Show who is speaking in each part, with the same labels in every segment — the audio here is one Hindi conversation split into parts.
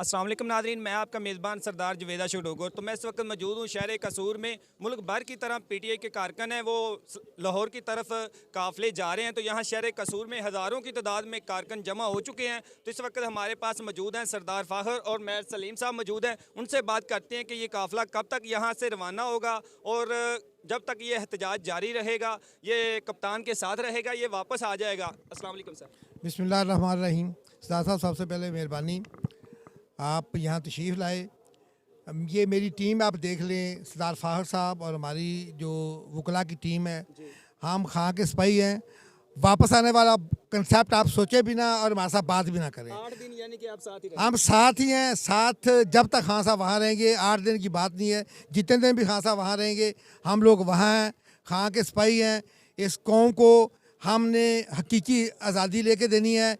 Speaker 1: अस्सलाम वालेकुम नाज़रीन, मैं आपका मेज़बान सरदार जवेदा शोडोगोर। तो मैं इस वक्त मौजूद हूँ शहर कसूर में। मुल्क भर की तरफ पीटीआई के कारकुन हैं, वो लाहौर की तरफ काफ़िले जा रहे हैं। तो यहाँ शहर कसूर में हज़ारों की तादाद में कारकुन जमा हो चुके हैं। तो इस वक्त हमारे पास मौजूद हैं सरदार फ़ाखर और मैर सलीम साहब मौजूद हैं। उनसे बात करते हैं कि ये काफ़िला कब तक यहाँ से रवाना होगा और जब तक ये एहतजाज जारी रहेगा, ये कप्तान के साथ रहेगा, ये वापस आ जाएगा। अस्सलाम वालेकुम सर।
Speaker 2: बिस्मिल्लाहिर्रहमानिर्रहीम। सरदार साहब, सबसे पहले मेहरबानी आप यहाँ तशरीफ़ लाए। ये मेरी टीम आप देख लें, सरदार फ़ाखर साहब और हमारी जो वकला की टीम है, हम खां के सिपाही हैं। वापस आने वाला कंसेप्ट आप सोचे भी ना और हमारे साथ बात भी ना करें।
Speaker 1: 8 दिन यानी कि आप साथ ही
Speaker 2: हम साथ ही हैं, साथ जब तक खां साहब वहाँ रहेंगे। 8 दिन की बात नहीं है, जितने दिन भी खां साहब वहाँ रहेंगे हम लोग वहाँ हैं। खां के सिपाही हैं। इस कौम को हमने हकीकी आज़ादी लेके देनी है।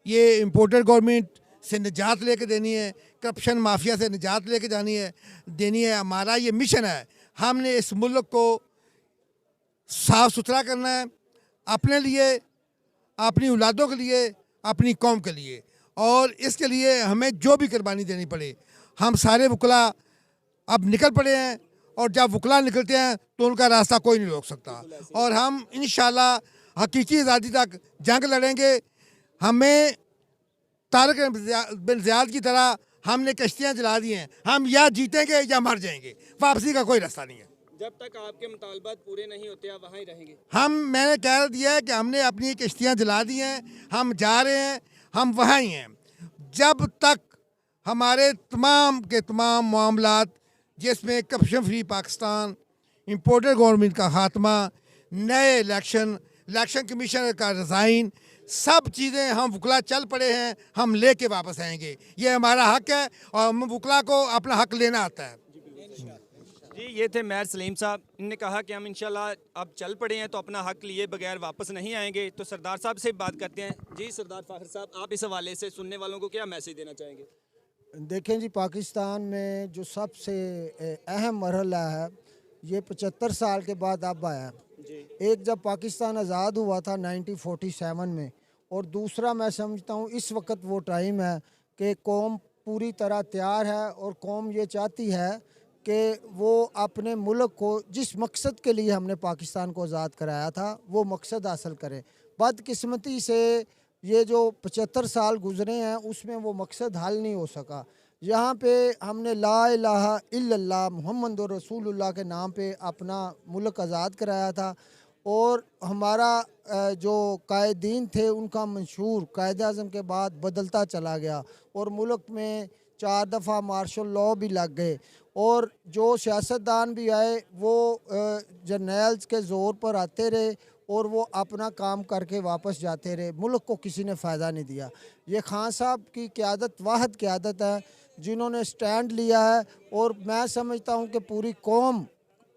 Speaker 2: ये इम्पोर्टेड गवर्नमेंट से निजात लेके देनी है, करप्शन माफिया से निजात लेके देनी है। हमारा ये मिशन है। हमने इस मुल्क को साफ़ सुथरा करना है, अपने लिए, अपनी औलादों के लिए, अपनी कौम के लिए। और इसके लिए हमें जो भी कुर्बानी देनी पड़े, हम सारे वकला अब निकल पड़े हैं। और जब वकला निकलते हैं तो उनका रास्ता कोई नहीं रोक सकता। और हम इंशाल्लाह हकीकी आज़ादी तक जंग लड़ेंगे। हमें तारक बिन ज़ियाद की तरह हमने कश्तियाँ जला दी हैं। हम या जीतेंगे या मर जाएंगे, वापसी का कोई रास्ता नहीं है।
Speaker 1: जब तक आपके मुतालबात पूरे नहीं होते आप वहाँ ही रहेंगे।
Speaker 2: मैंने कह दिया है कि हमने अपनी कश्तियाँ जला दी हैं, हम जा रहे हैं, हम वहाँ ही हैं। जब तक हमारे तमाम के तमाम मामलात, जिसमें corruption free Pakistan, imported government का खात्मा, नए इलेक्शन कमीशन का रिज़ाइन, सब चीज़ें हम वकला चल पड़े हैं, हम लेके वापस आएंगे। ये हमारा हक है और हम वकला को अपना हक लेना आता है।
Speaker 1: जी, ये थे मैर सलीम साहब। इन्होंने कहा कि हम इंशाल्लाह अब चल पड़े हैं तो अपना हक लिए बगैर वापस नहीं आएंगे। तो सरदार साहब से बात करते हैं। जी सरदार फ़ाखर साहब, आप इस हवाले से सुनने वालों को क्या मैसेज देना चाहेंगे?
Speaker 3: देखें जी, पाकिस्तान में जो सबसे अहम मरहला है ये 75 साल के बाद अब आया है। एक जब पाकिस्तान आज़ाद हुआ था 1947 में, और दूसरा मैं समझता हूँ इस वक्त वो टाइम है कि कौम पूरी तरह तैयार है और कौम ये चाहती है कि वो अपने मुल्क को जिस मकसद के लिए हमने पाकिस्तान को आज़ाद कराया था वो मकसद हासिल करें। बदकिस्मती से ये जो 75 साल गुजरे हैं उसमें वो मकसद हल नहीं हो सका। यहाँ पे हमने ला इलाहा इल्लल्लाह मुहम्मदुर रसूलुल्लाह के नाम पे अपना मुल्क आज़ाद कराया था। और हमारा जो कायदीन थे उनका मंशूर कायदे आज़म के बाद बदलता चला गया और मुल्क में 4 दफ़ा मार्शल लॉ भी लग गए। और जो सियासतदान भी आए वो जर्नल्स के ज़ोर पर आते रहे और वो अपना काम करके वापस जाते रहे। मुल्क को किसी ने फ़ायदा नहीं दिया। ये खान साहब की क़यादत वाहिद क़यादत है जिन्होंने स्टैंड लिया है। और मैं समझता हूँ कि पूरी कौम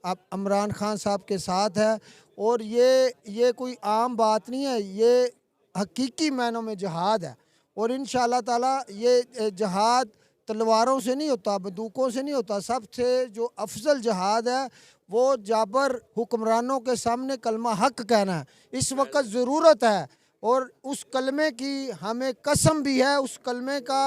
Speaker 3: अब इमरान खान साहब के साथ है। और ये कोई आम बात नहीं है, ये हकीकी मायनों में जहाद है। और इंशाअल्लाह ताला ये जहाद तलवारों से नहीं होता, बंदूकों से नहीं होता। सबसे जो अफजल जहाद है वो जाबर हुक्मरानों के सामने कलमा हक कहना है। इस वक्त ज़रूरत है और उस कलमे की हमें कसम भी है। उस कलमे का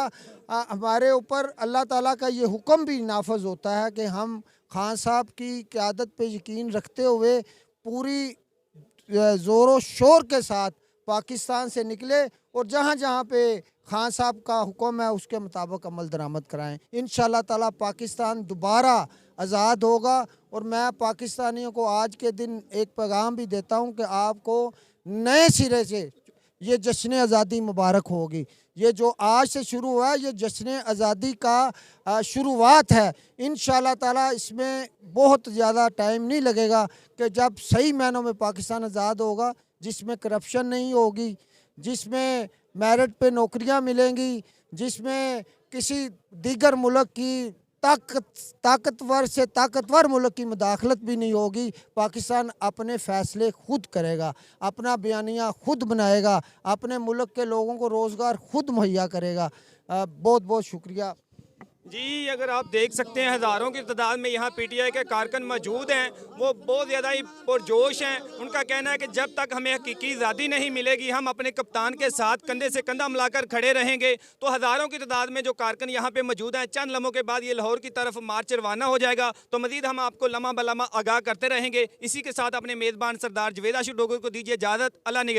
Speaker 3: हमारे ऊपर अल्लाह ताला का ये हुक्म भी नाफज होता है कि हम खान साहब की क़यादत पे यकीन रखते हुए पूरी ज़ोर शोर के साथ पाकिस्तान से निकले और जहाँ जहाँ पे खान साहब का हुक्म है उसके मुताबिक अमल दरामद कराएं। इंशाअल्लाह ताला पाकिस्तान दोबारा आज़ाद होगा। और मैं पाकिस्तानियों को आज के दिन एक पैगाम भी देता हूँ कि आपको नए सिरे से ये जश्न आज़ादी मुबारक होगी। ये जो आज से शुरू हुआ है ये जश्न आज़ादी का शुरुआत है। इंशाअल्लाह ताला इसमें बहुत ज़्यादा टाइम नहीं लगेगा कि जब सही मायनों में पाकिस्तान आज़ाद होगा, जिसमें करप्शन नहीं होगी, जिसमें मेरिट पे नौकरियां मिलेंगी, जिसमें किसी दीगर मुल्क की ताकतवर से ताकतवर मुल्क की मुदाखलत भी नहीं होगी। पाकिस्तान अपने फ़ैसले खुद करेगा, अपना बयानिया खुद बनाएगा, अपने मुल्क के लोगों को रोज़गार खुद मुहैया करेगा। बहुत बहुत शुक्रिया।
Speaker 1: जी, अगर आप देख सकते हैं हज़ारों की तादाद में यहाँ पीटीआई के कारकुन मौजूद हैं, वो बहुत ज़्यादा ही पुरजोश हैं। उनका कहना है कि जब तक हमें हकीकी आज़ादी नहीं मिलेगी हम अपने कप्तान के साथ कंधे से कंधा मिलाकर खड़े रहेंगे। तो हज़ारों की तादाद में जो कारकुन यहाँ पे मौजूद हैं, चंद लम्हों के बाद ये लाहौर की तरफ मार्च रवाना हो जाएगा। तो मज़ीद हम आपको लम्हा ब लम्हा आगाह करते रहेंगे। इसी के साथ अपने मेज़बान सरदार जवेदा शोडोगर को दीजिए इजाज़त। अल्लाह निगहबान।